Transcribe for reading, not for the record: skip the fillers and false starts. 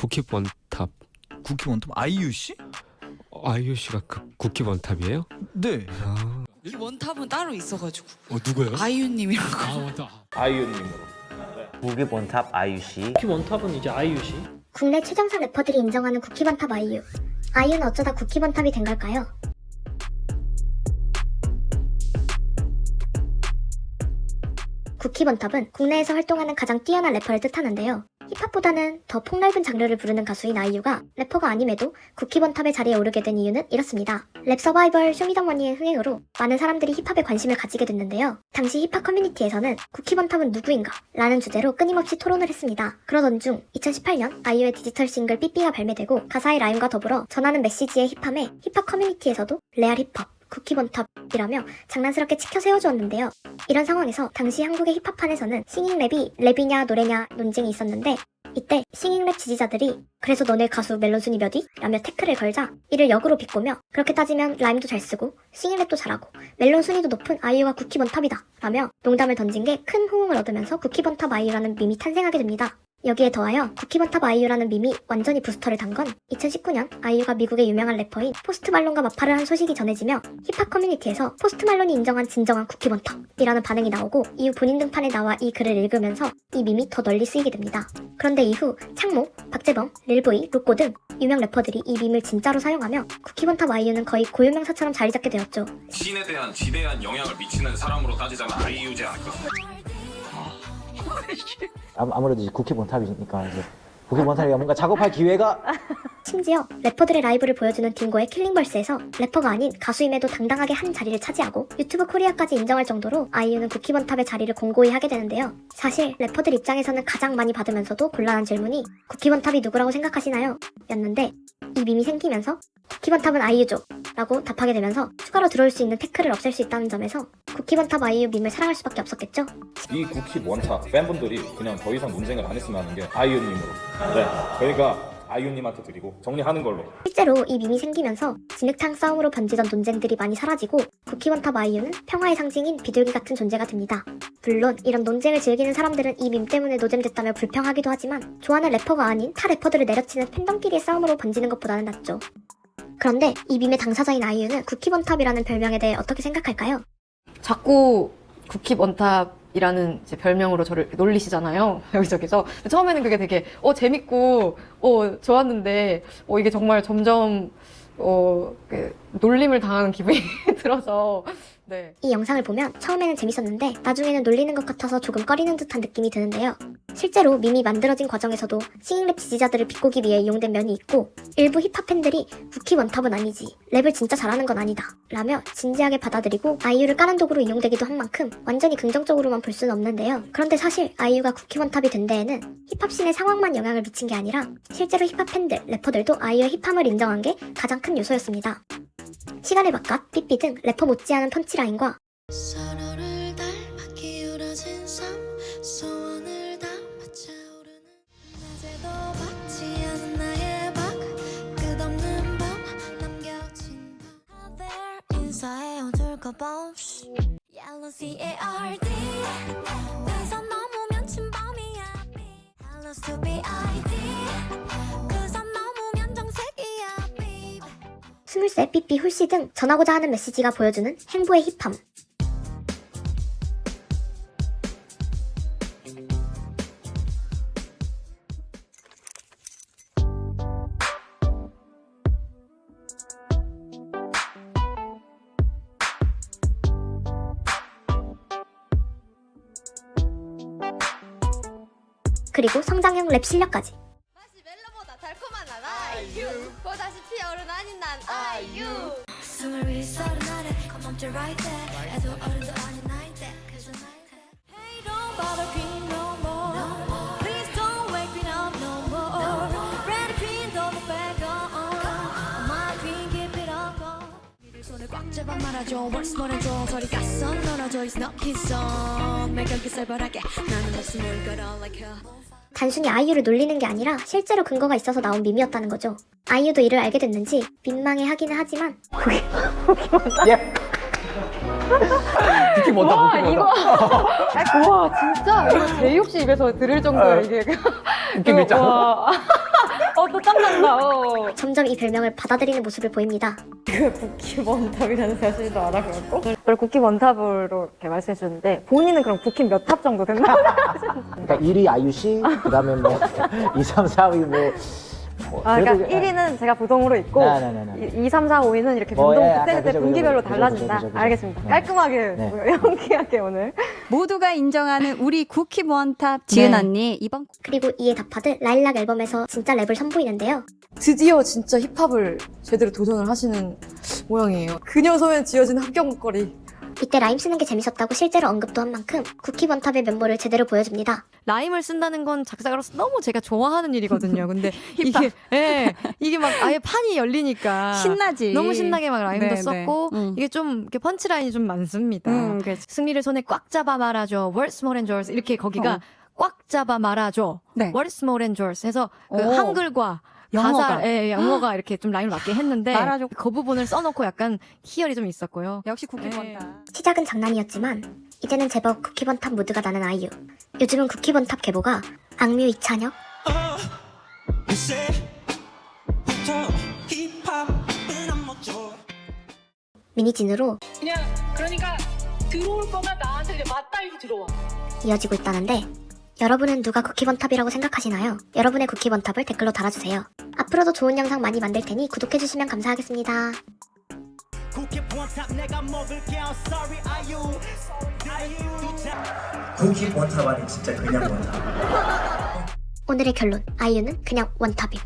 쿠키 번탑. 쿠키 원탑 아이유 씨? 아이유 씨가 그 쿠키 번탑이에요? 네. 아, 이 원탑은 따로 있어가지고 누구예요? 아이유님이라고. 아 맞다. 아이유님으로. 국기 번탑 아이유씨. 쿠키 원탑은 이제 아이유씨. 국내 최정상 래퍼들이 인정하는 쿠키번탑 아이유. 아이유는 어쩌다 쿠키번탑이 된 걸까요? 쿠키번탑은 국내에서 활동하는 가장 뛰어난 래퍼를 뜻하는데요. 힙합보다는 더 폭넓은 장르를 부르는 가수인 아이유가 래퍼가 아님에도 쿠키번탑의 자리에 오르게 된 이유는 이렇습니다. 랩 서바이벌 쇼미더머니의 흥행으로 많은 사람들이 힙합에 관심을 가지게 됐는데요. 당시 힙합 커뮤니티에서는 쿠키번탑은 누구인가? 라는 주제로 끊임없이 토론을 했습니다. 그러던 중 2018년 아이유의 디지털 싱글 삐삐가 발매되고 가사의 라임과 더불어 전하는 메시지의 힙함에 힙합 커뮤니티에서도 레알 힙합, 쿠키번탑이라며 장난스럽게 치켜 세워주었는데요. 이런 상황에서 당시 한국의 힙합판에서는 싱잉랩이 랩이냐 노래냐 논쟁이 있었는데 이때 싱잉랩 지지자들이 그래서 너네 가수 멜론 순위 몇위? 라며 태클을 걸자 이를 역으로 비꼬며 그렇게 따지면 라임도 잘 쓰고 싱잉랩도 잘하고 멜론 순위도 높은 아이유가 쿠키번탑이다 라며 농담을 던진 게 큰 호응을 얻으면서 쿠키번탑 아이유라는 밈이 탄생하게 됩니다. 여기에 더하여 쿠키번탑 아이유라는 밈이 완전히 부스터를 단 건 2019년 아이유가 미국의 유명한 래퍼인 포스트 말론과 마팔을 한 소식이 전해지며 힙합 커뮤니티에서 포스트 말론이 인정한 진정한 쿠키번탑이라는 반응이 나오고 이후 본인 등판에 나와 이 글을 읽으면서 이 밈이 더 널리 쓰이게 됩니다. 그런데 이후 창모, 박재범, 릴보이, 로꼬 등 유명 래퍼들이 이 밈을 진짜로 사용하며 쿠키번탑 아이유는 거의 고유명사처럼 자리 잡게 되었죠. 신에 대한 지대한 영향을 미치는 사람으로 따지자면 아이유지 않을까? 아무래도 이제 국기 번탑이니까 이제 국기 번탑이가 뭔가 작업할 기회가. 심지어 래퍼들의 라이브를 보여주는 딩고의 킬링벌스에서 래퍼가 아닌 가수임에도 당당하게 한 자리를 차지하고 유튜브 코리아까지 인정할 정도로 아이유는 쿠키번탑의 자리를 공고히 하게 되는데요. 사실 래퍼들 입장에서는 가장 많이 받으면서도 곤란한 질문이 쿠키번탑이 누구라고 생각하시나요? 였는데 이 밈이 생기면서 쿠키번탑은 아이유죠 라고 답하게 되면서 추가로 들어올 수 있는 태클을 없앨 수 있다는 점에서 쿠키번탑 아이유 밈을 사랑할 수밖에 없었겠죠? 이 쿠키 원탑 팬분들이 그냥 더 이상 논쟁을 안 했으면 하는 게 아이유님으로. 네, 저희가 아이유님한테 드리고 정리하는 걸로. 실제로 이 밈이 생기면서 진흙탕 싸움으로 번지던 논쟁들이 많이 사라지고 쿠키번탑 아이유는 평화의 상징인 비둘기 같은 존재가 됩니다. 물론 이런 논쟁을 즐기는 사람들은 이 밈 때문에 노잼됐다며 불평하기도 하지만 좋아하는 래퍼가 아닌 타 래퍼들을 내려치는 팬덤끼리의 싸움으로 번지는 것보다는 낫죠. 그런데 이 밈의 당사자인 아이유는 쿠키번탑이라는 별명에 대해 어떻게 생각할까요? 자꾸 쿠키번탑이라는 이제 별명으로 저를 놀리시잖아요. 여기저기서. 처음에는 그게 되게 재밌고 좋았는데 이게 정말 점점 놀림을 당하는 기분이 들어서. 네. 이 영상을 보면 처음에는 재밌었는데 나중에는 놀리는 것 같아서 조금 꺼리는 듯한 느낌이 드는데요. 실제로 밈이 만들어진 과정에서도 싱잉랩 지지자들을 비꼬기 위해 이용된 면이 있고 일부 힙합 팬들이 쿠키번탑은 아니지, 랩을 진짜 잘하는 건 아니다 라며 진지하게 받아들이고 아이유를 까는 도구로 이용되기도 한 만큼 완전히 긍정적으로만 볼 수는 없는데요. 그런데 사실 아이유가 쿠키번탑이 된 데에는 힙합씬의 상황만 영향을 미친 게 아니라 실제로 힙합 팬들, 래퍼들도 아이유의 힙함을 인정한 게 가장 큰 요소였습니다. 시간의 바깥, 삐삐 등 래퍼 못지않은 펀치라인과 서로를 닮아 기울어진 삶 소원을 담아 차오르는 낮에도 받지 않은 나의 박 끝없는 밤 남겨진 밤 There 인사해 어둘까 봐 Yellow CARD 의사 넘으면 침범이야 Hello to be ID 그선 넘으면 정색이야 23, 삐삐, 훌씨 등 전하고자 하는 메시지가 보여주는 행보의 힙함. 그리고 성장형 랩 실력까지. 맛이 멜로보다 달콤한 난 아이유 보다시 피어오른 아닌 난 아이유 숨을 위서른 아래 Come on to right there 애도 어른도 아닌 나이대 그저 나이대 Hey don't bother queen no more Please don't wake me up no more Ready queen don't look back on My queen keep it up on 손을 꽉 잡아 말아줘 Words 보내줘 소리가 선 놀아줘 It's not his song 내 곁을 살벌하게 나는 웃음을 걸어 like her 단순히 아이유를 놀리는 게 아니라 실제로 근거가 있어서 나온 밈이었다는 거죠. 아이유도 이를 알게 됐는지 민망해 하기는 하지만 예. 쿠키 번탑, 쿠키 번탑. 와 진짜 이거 제이 없이 입에서 들을 정도로 이게 웃긴 거 있잖아. 어. 점점 이 별명을 받아들이는 모습을 보입니다. 그 쿠키 원탑이라는 사실도 알아가고 그걸 쿠키 원탑으로 이렇게 말씀해 주셨는데 본인은 그럼 쿠키 몇 탑 정도 됐나? 그러니까 1위 아이유씨, 그 다음에 뭐 2, 3, 4위 뭐 아, 그러니까 그래도- 1위는 제가 부동으로 있고 네네네네. 2, 3, 4, 5위는 이렇게 뭐, 변동 예, 그때그때 그죠, 분기별로 그죠, 달라진다. 그죠, 그죠. 알겠습니다. 네. 깔끔하게 네. 연기하게 오늘. 모두가 인정하는 우리 쿠키 원탑 지은 네. 언니 이번 그리고 이에 답하듯 라일락 앨범에서 진짜 랩을 선보이는데요. 드디어 진짜 힙합을 제대로 도전을 하시는 모양이에요. 그녀 소에 지어진 합격 목걸이. 이때 라임 쓰는 게 재밌었다고 실제로 언급도 한 만큼 쿠키 원탑의 면모를 제대로 보여줍니다. 라임을 쓴다는 건 작사가로서 너무 제가 좋아하는 일이거든요. 근데 이게 막 아예 판이 열리니까 신나지. 너무 신나게 막 라임도 네, 썼고 네. 이게 좀 이렇게 펀치라인이 좀 많습니다. 그렇지. 승리를 손에 꽉 잡아 말아줘. Words more than yours. 이렇게 거기가 꽉 잡아 말아줘. 네. Words more than yours. 해서 그 오. 한글과 영어가. 가사, 영어가 이렇게 좀 라임을 맞게 했는데 말아줘. 그 부분을 써놓고 약간 희열이 좀 있었고요. 역시 쿠키 네. 원탑. 시작은 장난이었지만 이제는 제법 쿠키 원탑 무드가 나는 아이유. 요즘은 쿠키 원탑 계보가 악뮤 이찬혁, 미니진으로 그냥 그러니까 들어올 거면 나한테 그냥 맞달고 들어와. 이어지고 있다는데 여러분은 누가 쿠키 원탑이라고 생각하시나요? 여러분의 쿠키 원탑을 댓글로 달아주세요. 앞으로도 좋은 영상 많이 만들 테니 구독해주시면 감사하겠습니다. 쿠키 원탑 아니 진짜 그냥 원탑. 오늘의 결론, 아이유는 그냥 원탑임.